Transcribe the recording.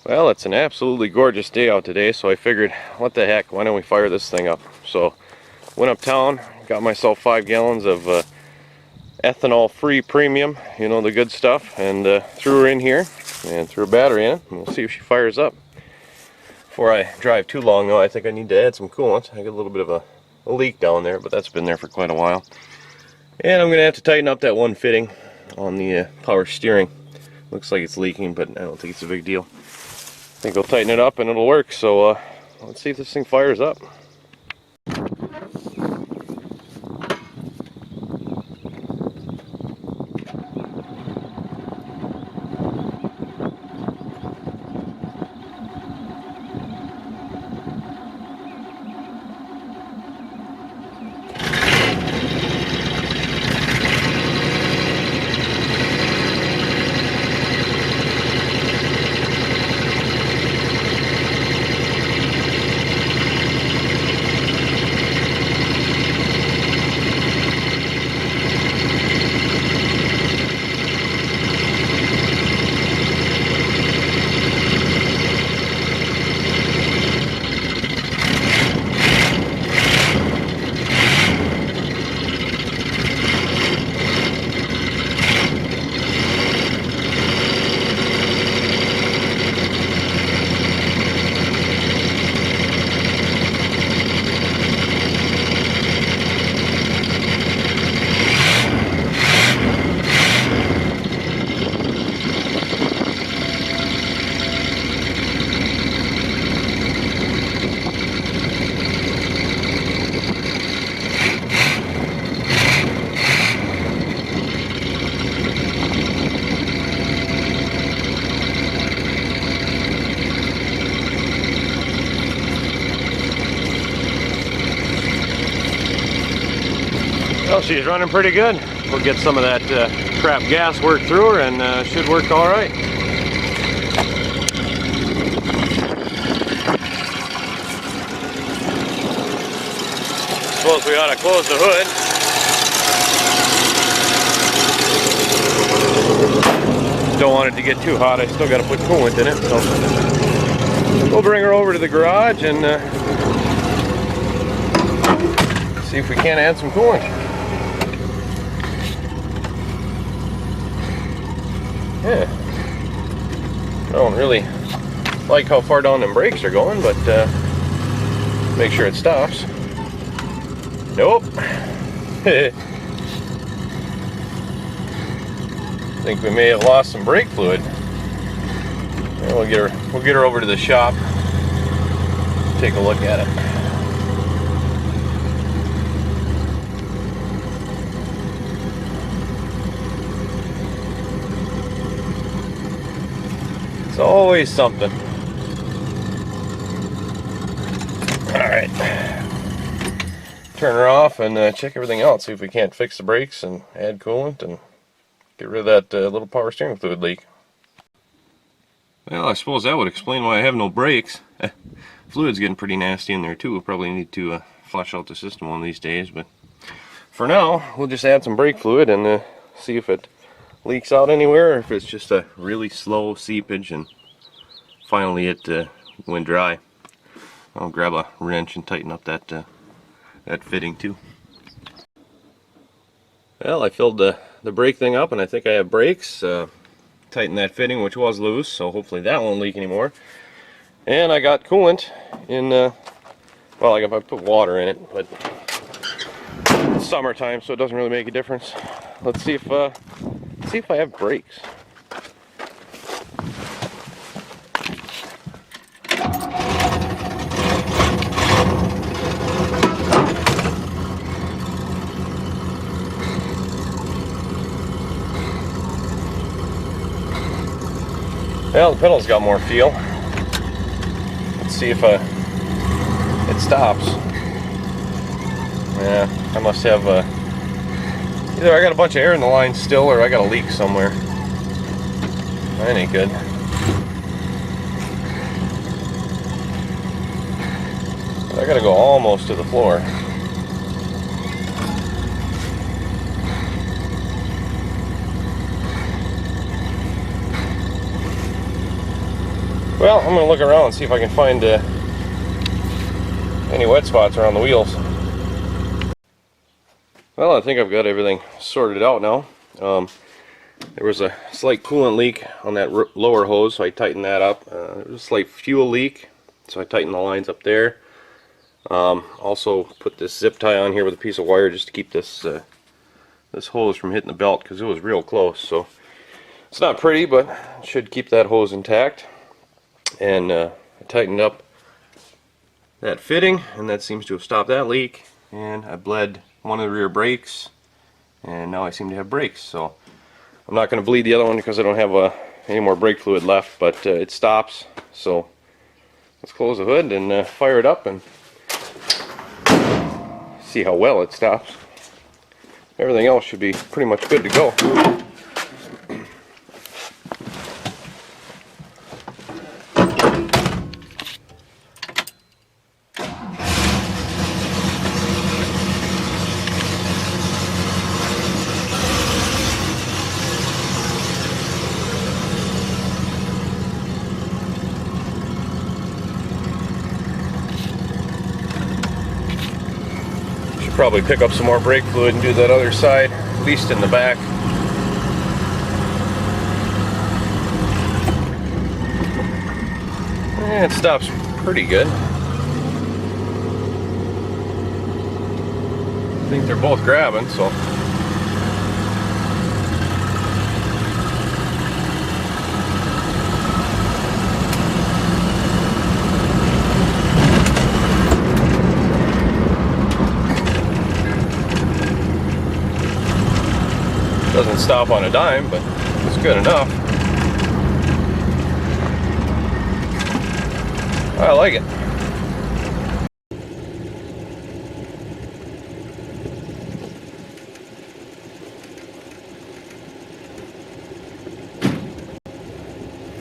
Well, it's an absolutely gorgeous day out today, so I figured, what the heck, why don't we fire this thing up? So, went uptown, got myself 5 gallons of ethanol-free premium, you know, the good stuff, and threw her in here, and threw a battery in it, and we'll see if she fires up. Before I drive too long, though, I think I need to add some coolant. I got a little bit of a leak down there, but that's been there for quite a while. And I'm going to have to tighten up that one fitting on the power steering. Looks like it's leaking, but I don't think it's a big deal. I think I'll tighten it up and it'll work, so let's see if this thing fires up. Well, she's running pretty good. We'll get some of that crap gas worked through her and should work all right. Suppose we ought to close the hood. Don't want it to get too hot. I still got to put coolant in it, so we'll bring her over to the garage and see if we can't add some coolant. Yeah, I don't really like how far down them brakes are going, but make sure it stops. Nope. Think we may have lost some brake fluid. Yeah, we'll get her over to the shop. Take a look at it. It's always something. Alright. Turn her off and check everything out. See if we can't fix the brakes and add coolant and get rid of that little power steering fluid leak. Well, I suppose that would explain why I have no brakes. Fluid's getting pretty nasty in there too. We'll probably need to flush out the system one of these days. But for now, we'll just add some brake fluid and see if it leaks out anywhere, or if it's just a really slow seepage and finally it went dry. I'll grab a wrench and tighten up that fitting too. Well, I filled the brake thing up and I think I have brakes. Tighten that fitting, which was loose, so hopefully that won't leak anymore. And I got coolant in, well, like if I put water in it, but it's summertime, so it doesn't really make a difference. Let's see if I have brakes. Well, the pedal's got more feel. Let's see if it stops. Yeah, I must have either I got a bunch of air in the line still, or I got a leak somewhere. That ain't good. I gotta go almost to the floor. Well, I'm gonna look around and see if I can find any wet spots around the wheels. Well, I think I've got everything sorted out now. There was a slight coolant leak on that lower hose, so I tightened that up. There was a slight fuel leak, so I tightened the lines up there. Also put this zip tie on here with a piece of wire just to keep this this hose from hitting the belt, because it was real close. So it's not pretty, but it should keep that hose intact. And I tightened up that fitting, and that seems to have stopped that leak. And I bled one of the rear brakes, and now I seem to have brakes. So I'm not going to bleed the other one because I don't have any more brake fluid left, but it stops. So let's close the hood and fire it up and see how well it stops. Everything else should be pretty much good to go. Probably pick up some more brake fluid and do that other side, at least in the back. And it stops pretty good. I think they're both grabbing, so. Doesn't stop on a dime, but it's good enough. I like it.